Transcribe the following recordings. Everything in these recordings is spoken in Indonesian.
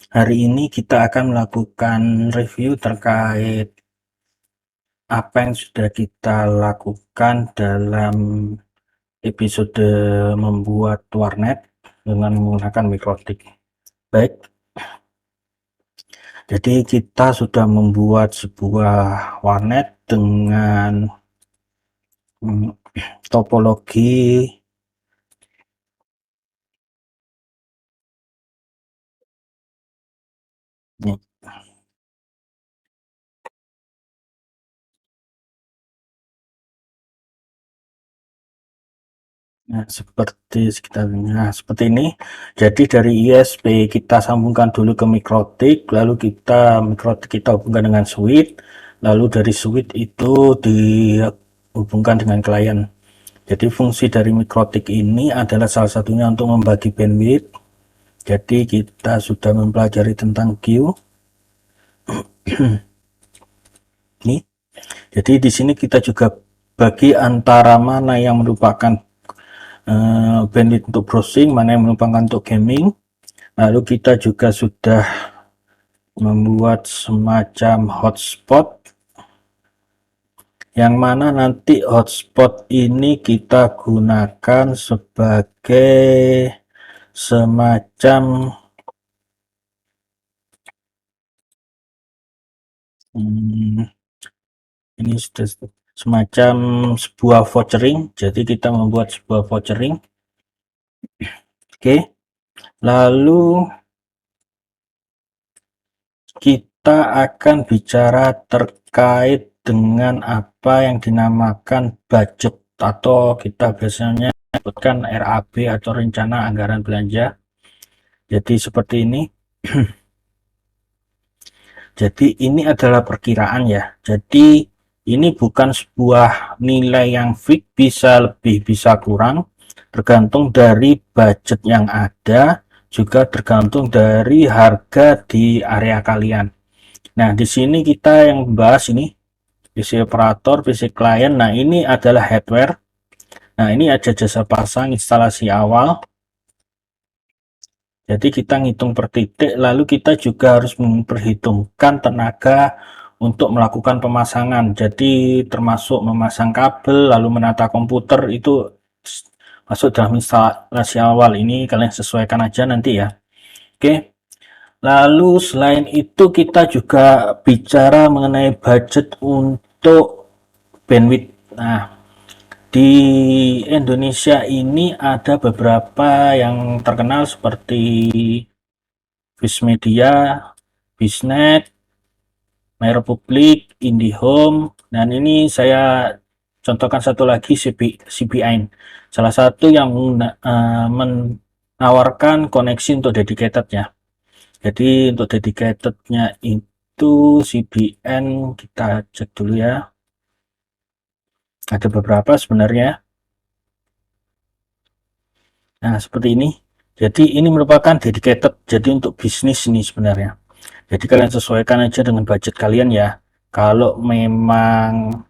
Hari ini kita akan melakukan review terkait apa yang sudah kita lakukan dalam episode membuat warnet dengan menggunakan mikrotik. Baik, jadi kita sudah membuat sebuah warnet dengan topologi ini. Nah, seperti ini. Jadi dari ISP kita sambungkan dulu ke mikrotik, lalu mikrotik kita hubungkan dengan switch, lalu dari switch itu dihubungkan dengan klien. Jadi fungsi dari mikrotik ini adalah salah satunya untuk membagi bandwidth. Jadi kita sudah mempelajari tentang Q. Ini. Jadi di sini kita juga bagi antara mana yang merupakan bandwidth untuk browsing, mana yang merupakan untuk gaming. Lalu kita juga sudah membuat semacam hotspot, yang mana nanti hotspot ini kita gunakan sebagai semacam ini sudah semacam sebuah vouchering. Jadi kita membuat sebuah vouchering. Oke, lalu kita akan bicara terkait dengan apa yang dinamakan budget, atau kita biasanya sebutkan RAB atau rencana anggaran belanja. Jadi seperti ini. Jadi ini adalah perkiraan ya. Jadi ini bukan sebuah nilai yang fix, bisa lebih bisa kurang, tergantung dari budget yang ada, juga tergantung dari harga di area kalian. Nah, di sini kita yang membahas ini PC operator, PC klien. Nah, ini adalah hardware. Nah, ini ada jasa pasang, instalasi awal. Jadi kita ngitung per titik, lalu kita juga harus memperhitungkan tenaga untuk melakukan pemasangan. Jadi termasuk memasang kabel, lalu menata komputer, itu masuk dalam instalasi awal. Ini kalian sesuaikan aja nanti ya. Oke. Lalu selain itu kita juga bicara mengenai budget untuk bandwidth. Nah, di Indonesia ini ada beberapa yang terkenal seperti Bismedia, Bisnet, MyRepublic, IndiHome, dan ini saya contohkan satu lagi, CBN. Salah satu yang menawarkan koneksi untuk dedicated-nya. Jadi untuk dedicated-nya itu CBN, kita cek dulu ya. Ada beberapa sebenarnya. Nah, seperti ini. Jadi ini merupakan dedicated, jadi untuk bisnis ini sebenarnya. Jadi kalian sesuaikan aja dengan budget kalian ya. Kalau memang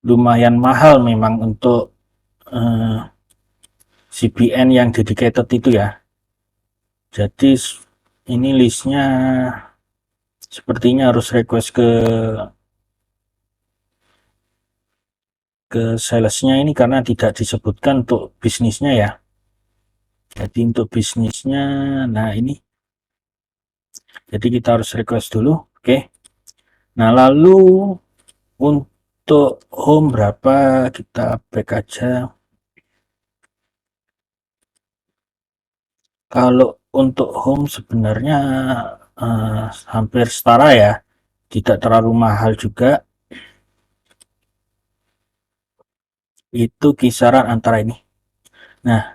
lumayan mahal memang untuk CBN yang dedicated itu ya. Jadi ini listnya sepertinya harus request ke salesnya ini, karena tidak disebutkan untuk bisnisnya ya. Jadi untuk bisnisnya, nah ini. Jadi kita harus request dulu, oke. Nah, lalu untuk home berapa, kita back aja. Kalau untuk home sebenarnya hampir setara ya, tidak terlalu mahal juga. Itu kisaran antara ini. Nah,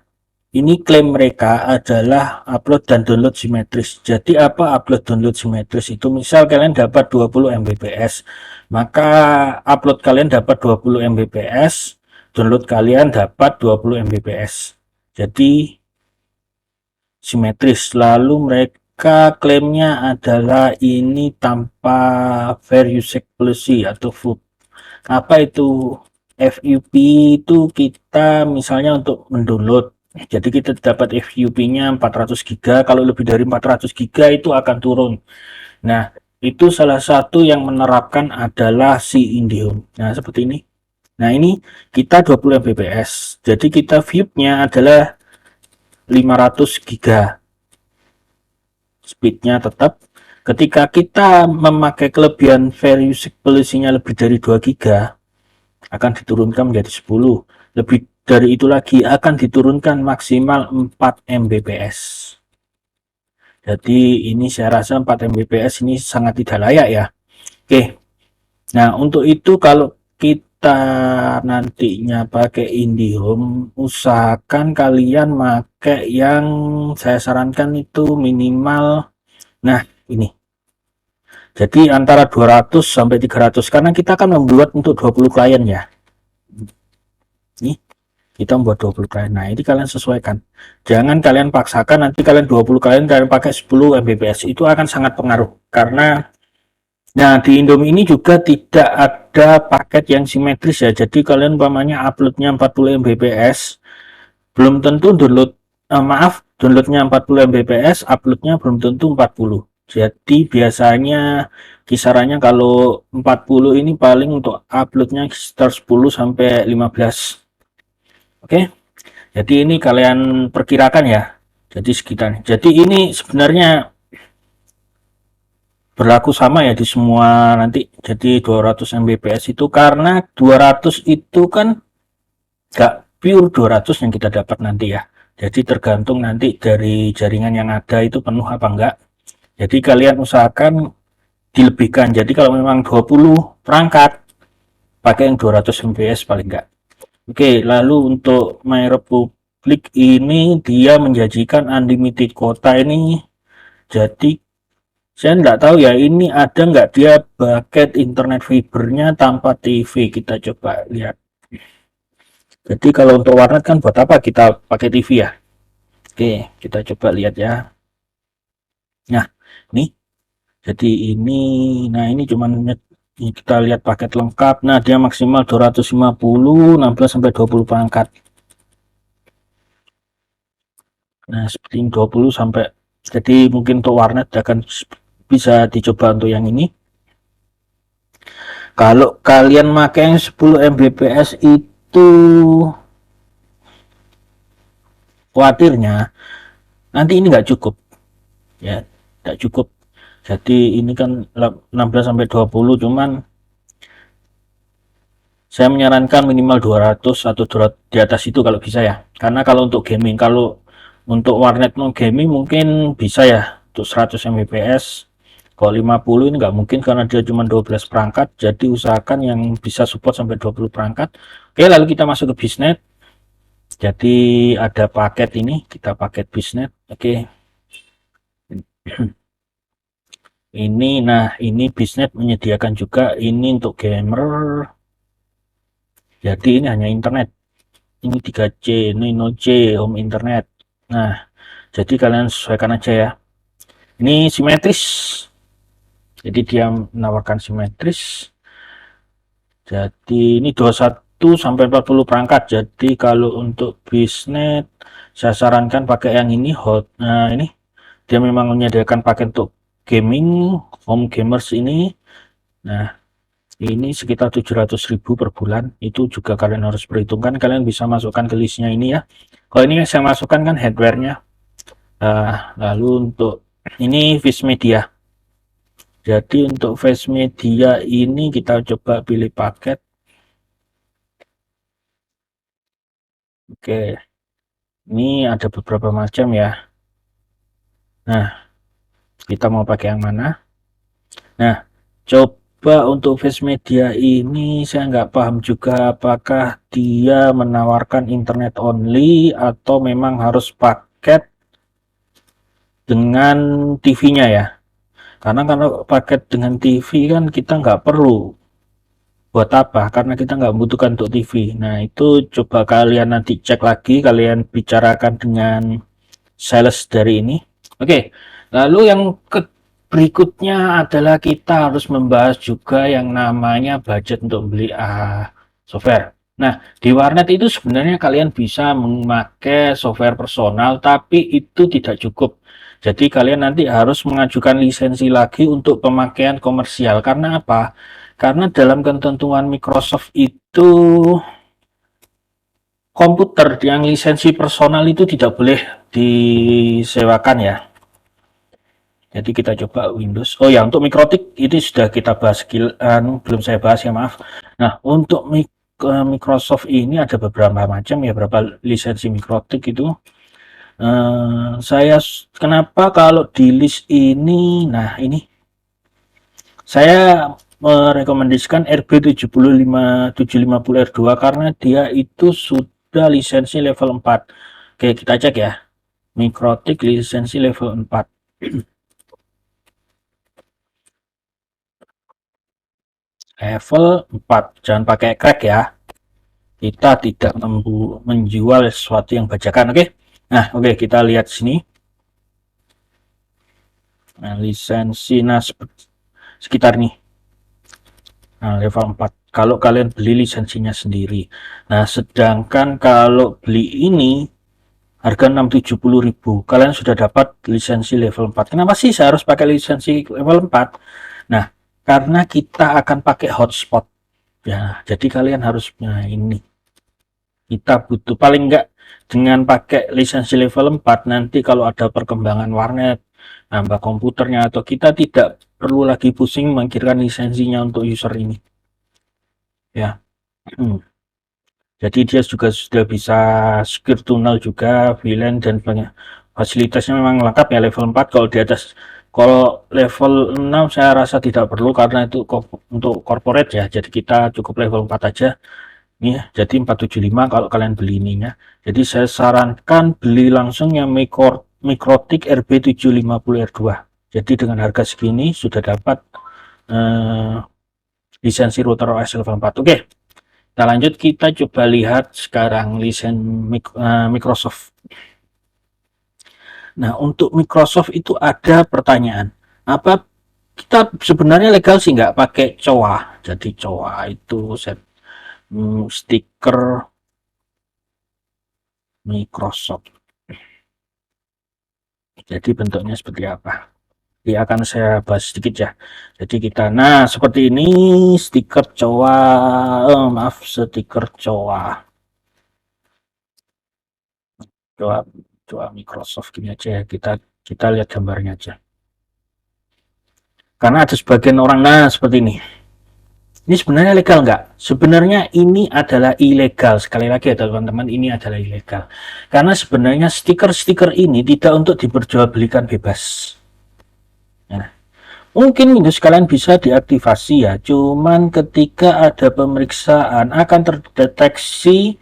ini klaim mereka adalah upload dan download simetris. Jadi apa upload download simetris itu? Misal kalian dapat 20 Mbps, maka upload kalian dapat 20 Mbps, download kalian dapat 20 Mbps. Jadi simetris. Lalu mereka klaimnya adalah ini tanpa fair usage policy atau FUP. Apa itu FUP? Itu kita misalnya untuk mendownload. Jadi kita dapat FUP-nya 400 GB, kalau lebih dari 400 GB itu akan turun. Nah, itu salah satu yang menerapkan adalah si IndiHome. Nah, seperti ini. Nah, ini kita 20 Mbps. Jadi kita VIB-nya adalah 500 GB. Speednya tetap. Ketika kita memakai kelebihan variable-nya lebih dari 2 GB, akan diturunkan menjadi 10. Lebih dari itu lagi akan diturunkan maksimal 4 Mbps. Jadi ini saya rasa 4 Mbps ini sangat tidak layak ya. Oke. Nah, untuk itu kalau kita nantinya pakai IndiHome, usahakan kalian pakai yang saya sarankan itu minimal. Nah, ini. Jadi antara 200 sampai 300 karena kita akan membuat untuk 20 klien ya. Nih, kita membuat 20 klien. Nah, ini kalian sesuaikan. Jangan kalian paksakan nanti kalian 20 klien kalian pakai 10 Mbps. Itu akan sangat pengaruh karena nah di Indomie ini juga tidak ada paket yang simetris ya. Jadi kalian umpamanya uploadnya 40 Mbps, belum tentu downloadnya 40 Mbps, uploadnya belum tentu 40. Jadi biasanya kisarannya kalau 40 ini paling untuk uploadnya sekitar 10 sampai 15. Oke. Jadi ini kalian perkirakan ya. Jadi sekitar. Jadi ini sebenarnya berlaku sama ya di semua nanti. Jadi 200 Mbps itu karena 200 itu kan gak pure 200 yang kita dapat nanti ya. Jadi tergantung nanti dari jaringan yang ada itu penuh apa enggak. Jadi kalian usahakan dilebihkan. Jadi kalau memang 20 perangkat pakai yang 200 Mbps paling enggak. Oke, lalu untuk My Republic ini dia menjanjikan unlimited kuota ini. Jadi saya nggak tahu ya ini ada nggak dia paket internet fibernya tanpa TV. Kita coba lihat. Jadi kalau untuk warnet kan buat apa kita pakai TV ya? Oke, kita coba lihat ya. Nah, ini. Jadi ini, nah ini cuman kita lihat paket lengkap. Nah, dia maksimal 250, 16 sampai 20 perangkat. Nah, seperti 20 sampai, jadi mungkin untuk warnet akan bisa dicoba untuk yang ini. Kalau kalian pakai yang 10 Mbps itu khawatirnya nanti ini nggak cukup ya, nggak cukup. Jadi ini kan 16 sampai 20, cuman saya menyarankan minimal 200 atau di atas itu kalau bisa ya. Karena kalau untuk gaming, kalau untuk warnet non gaming mungkin bisa ya untuk 100 Mbps. Kalau 50 ini nggak mungkin karena dia cuma 12 perangkat. Jadi usahakan yang bisa support sampai 20 perangkat. Oke, lalu kita masuk ke Bisnet. Jadi ada paket ini, kita paket Bisnet. Oke. Ini, nah ini Bisnet menyediakan juga ini untuk gamer. Jadi ini hanya internet. Ini 3C, ini 0C, home internet. Nah, jadi kalian sesuaikan aja ya. Ini simetris. Jadi dia menawarkan simetris. Jadi ini 21 sampai 40 perangkat. Jadi kalau untuk Bisnet saya sarankan pakai yang ini hot. Nah, ini dia memang menyediakan paket untuk gaming, home gamers ini. Nah, ini sekitar 700.000 per bulan. Itu juga kalian harus perhitungkan. Kalian bisa masukkan ke listnya ini ya. Kalau ini yang saya masukkan kan hardware-nya. Lalu untuk ini Face Media. Jadi untuk Face Media ini kita coba pilih paket. Oke. Ini ada beberapa macam ya. Nah, kita mau pakai yang mana? Nah, coba untuk Face Media ini saya nggak paham juga apakah dia menawarkan internet only atau memang harus paket dengan TV-nya ya. Karena kalau paket dengan TV kan kita nggak perlu buat apa, karena kita nggak membutuhkan untuk TV. Nah, itu coba kalian nanti cek lagi, kalian bicarakan dengan sales dari ini. Oke, lalu yang berikutnya adalah kita harus membahas juga yang namanya budget untuk beli software. Nah, di warnet itu sebenarnya kalian bisa memakai software personal, tapi itu tidak cukup. Jadi kalian nanti harus mengajukan lisensi lagi untuk pemakaian komersial. Karena apa? Karena dalam ketentuan Microsoft itu komputer yang lisensi personal itu tidak boleh disewakan ya. Jadi kita coba Windows. Oh ya, untuk Mikrotik ini sudah kita bahas belum saya bahas ya, maaf. Nah, untuk Microsoft ini ada beberapa macam ya, beberapa lisensi Mikrotik itu. Saya kenapa kalau di list ini, nah ini saya merekomendasikan RB750R2 karena dia itu sudah lisensi level 4. Oke, kita cek ya. Mikrotik lisensi level 4. Level 4. Jangan pakai crack ya. Kita tidak menjual sesuatu yang bajakan, oke? Nah, oke, kita lihat sini. Nah, lisensi sekitar nih. Nah, level 4. Kalau kalian beli lisensinya sendiri. Nah, sedangkan kalau beli ini harga 670.000, kalian sudah dapat lisensi level 4. Kenapa sih saya harus pakai lisensi level 4? Nah, karena kita akan pakai hotspot. Ya, jadi kalian harus, nah ini kita butuh paling enggak dengan pakai lisensi level 4 nanti kalau ada perkembangan warnet, nambah komputernya, atau kita tidak perlu lagi pusing mengirimkan lisensinya untuk user ini ya. Jadi dia juga sudah bisa secure tunnel juga, VLAN dan banyak fasilitasnya memang lengkap ya level 4. Kalau di atas, kalau level 6 saya rasa tidak perlu karena itu untuk corporate ya, jadi kita cukup level 4 aja. Ini ya, jadi 475 kalau kalian beli ininya. Jadi saya sarankan beli langsung yang Mikrotik RB750R2. Jadi dengan harga segini sudah dapat lisensi router OS level 4. Oke, kita lanjut, kita coba lihat sekarang lisensi Microsoft. Nah, untuk Microsoft itu ada pertanyaan. Apa kita sebenarnya legal sih nggak pakai COA? Jadi COA itu stiker Microsoft. Jadi bentuknya seperti apa? Ya, akan saya bahas sedikit ya. Jadi kita, nah seperti ini stiker COA, maaf, stiker COA, COA, COA Microsoft gini aja ya. Kita lihat gambarnya aja. Karena ada sebagian orang, nah seperti ini. Ini sebenarnya legal nggak? Sebenarnya ini adalah ilegal. Sekali lagi ya teman-teman, ini adalah ilegal. Karena sebenarnya stiker-stiker ini tidak untuk diperjualbelikan bebas. Nah, mungkin Windows kalian bisa diaktifasi ya, cuman ketika ada pemeriksaan akan terdeteksi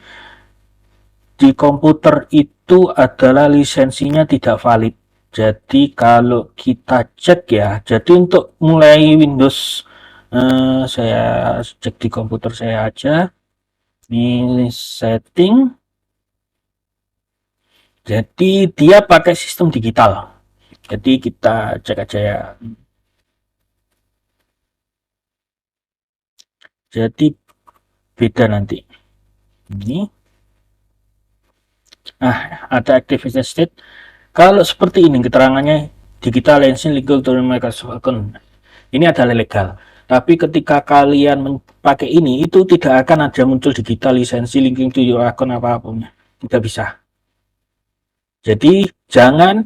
di komputer itu adalah lisensinya tidak valid. Jadi kalau kita cek ya, jadi untuk mulai Windows, saya cek di komputer saya aja, ini setting, jadi dia pakai sistem digital. Jadi kita cek aja ya. Jadi beda nanti. Ini, ada activation state. Kalau seperti ini keterangannya, digital license legal to Microsoft account. Ini adalah legal. Tapi ketika kalian pakai ini, itu tidak akan ada muncul digital lisensi linking to your account apapun. Tidak bisa. Jadi jangan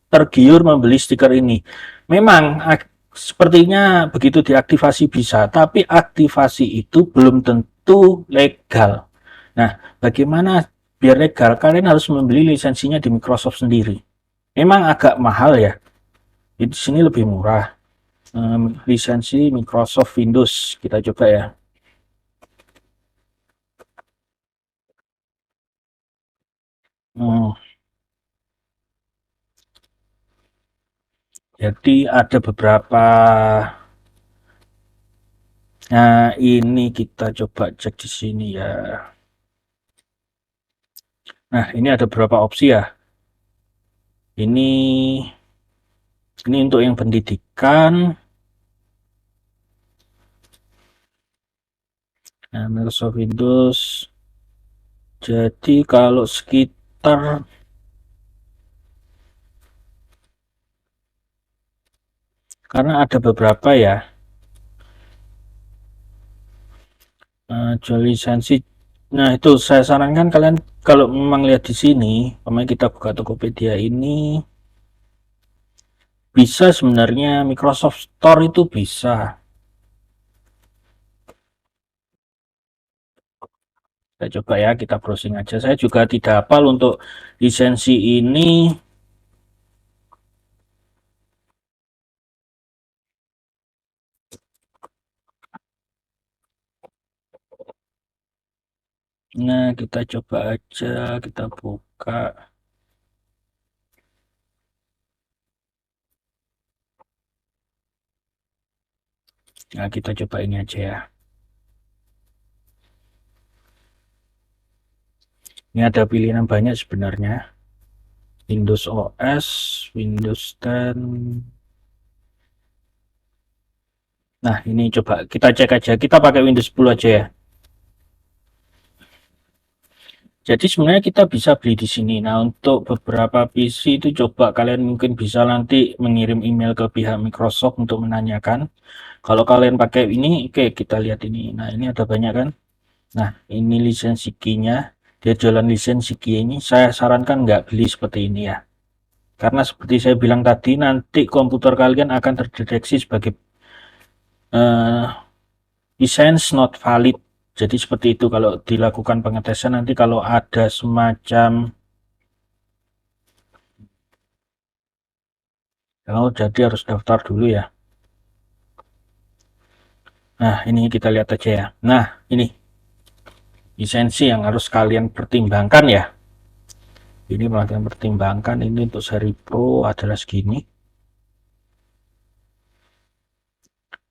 tergiur membeli stiker ini. Memang sepertinya begitu diaktifasi bisa, tapi aktivasi itu belum tentu legal. Nah, bagaimana biar legal? Kalian harus membeli lisensinya di Microsoft sendiri. Memang agak mahal ya. Di sini lebih murah. Lisensi Microsoft Windows kita coba ya. Hmm, jadi ada beberapa. Nah, ini kita coba cek di sini ya. Nah, ini ada beberapa opsi ya. Ini untuk yang pendidikan. Nah, Microsoft Windows. Jadi kalau sekitar karena ada beberapa ya jual lisensi. Nah, itu saya sarankan kalian kalau memang lihat di sini, pemain kita buka Tokopedia ini bisa sebenarnya Microsoft Store itu bisa. Saya coba ya, kita browsing aja. Saya juga tidak hafal untuk lisensi ini. Nah, kita coba aja, kita buka. Nah, kita coba ini aja ya. Ini ada pilihan banyak sebenarnya. Windows OS, Windows 10. Nah, ini coba kita cek aja. Kita pakai Windows 10 aja ya. Jadi sebenarnya kita bisa beli di sini. Nah, untuk beberapa PC itu coba kalian mungkin bisa nanti mengirim email ke pihak Microsoft untuk menanyakan. Kalau kalian pakai ini, oke, kita lihat ini. Nah, ini ada banyak kan. Nah, ini lisensi key-nya. Dia jualan lisensi key ini. Saya sarankan nggak beli seperti ini ya. Karena seperti saya bilang tadi, nanti komputer kalian akan terdeteksi sebagai license not valid. Jadi seperti itu kalau dilakukan pengetesan nanti kalau ada semacam jadi harus daftar dulu ya. Nah, ini kita lihat aja ya. Nah, ini lisensi yang harus kalian pertimbangkan ya. Ini kalian pertimbangkan ini untuk seri Pro adalah segini.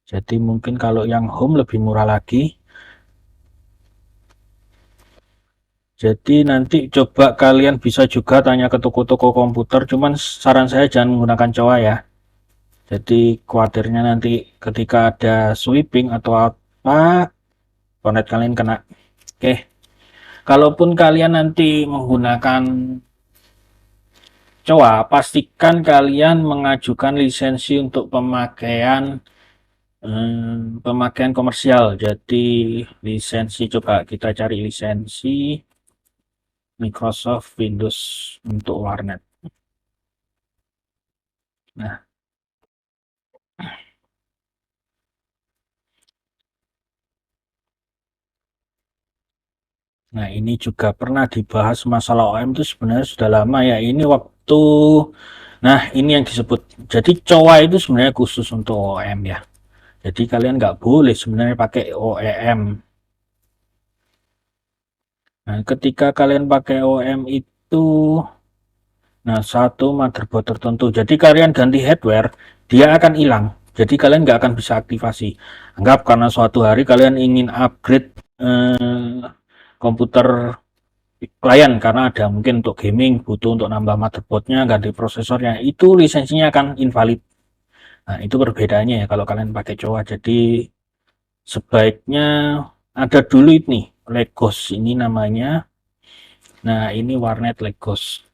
Jadi mungkin kalau yang home lebih murah lagi. Jadi nanti coba kalian bisa juga tanya ke toko-toko komputer. Cuman saran saya jangan menggunakan COA ya. Jadi khawatirnya nanti ketika ada sweeping atau apa, konet kalian kena. Oke, kalaupun kalian nanti menggunakan COA, pastikan kalian mengajukan lisensi untuk pemakaian komersial. Jadi lisensi, coba kita cari lisensi Microsoft Windows untuk warnet. Nah, ini juga pernah dibahas masalah OEM itu sebenarnya sudah lama ya. Ini waktu, nah ini yang disebut. Jadi COA itu sebenarnya khusus untuk OEM ya. Jadi kalian nggak boleh sebenarnya pakai OEM. Nah, ketika kalian pakai OEM itu, nah satu motherboard tertentu. Jadi kalian ganti hardware, dia akan hilang. Jadi kalian nggak akan bisa aktifasi. Anggap karena suatu hari kalian ingin upgrade komputer klien karena ada mungkin untuk gaming butuh untuk nambah motherboardnya ganti prosesornya itu lisensinya akan invalid. Nah itu perbedaannya ya kalau kalian pakai COA. Jadi sebaiknya ada dulu ini Legos ini namanya. Nah ini warnet Legos.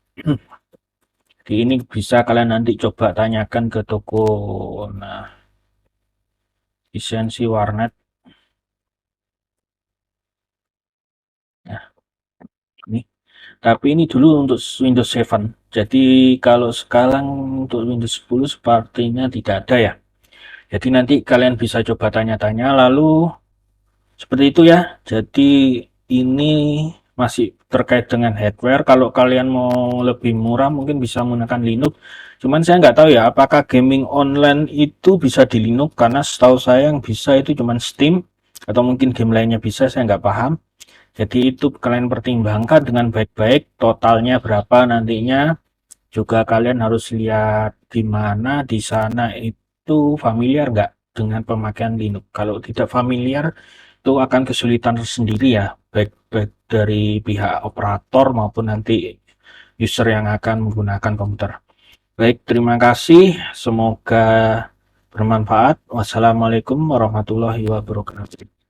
Jadi ini bisa kalian nanti coba tanyakan ke toko. Nah lisensi warnet. Nah ini tapi ini dulu untuk Windows 7. Jadi kalau sekarang untuk Windows 10 sepertinya tidak ada ya. Jadi nanti kalian bisa coba tanya-tanya lalu seperti itu ya. Jadi ini masih terkait dengan hardware. Kalau kalian mau lebih murah mungkin bisa menggunakan Linux. Cuman saya nggak tahu ya apakah gaming online itu bisa di Linux karena setahu saya yang bisa itu cuman Steam atau mungkin game lainnya bisa, saya nggak paham. Jadi itu kalian pertimbangkan dengan baik-baik totalnya berapa nantinya. Juga kalian harus lihat di mana di sana itu familiar nggak dengan pemakaian Linux. Kalau tidak familiar itu akan kesulitan sendiri ya, baik dari pihak operator maupun nanti user yang akan menggunakan komputer. Baik, terima kasih. Semoga bermanfaat. Wassalamualaikum warahmatullahi wabarakatuh.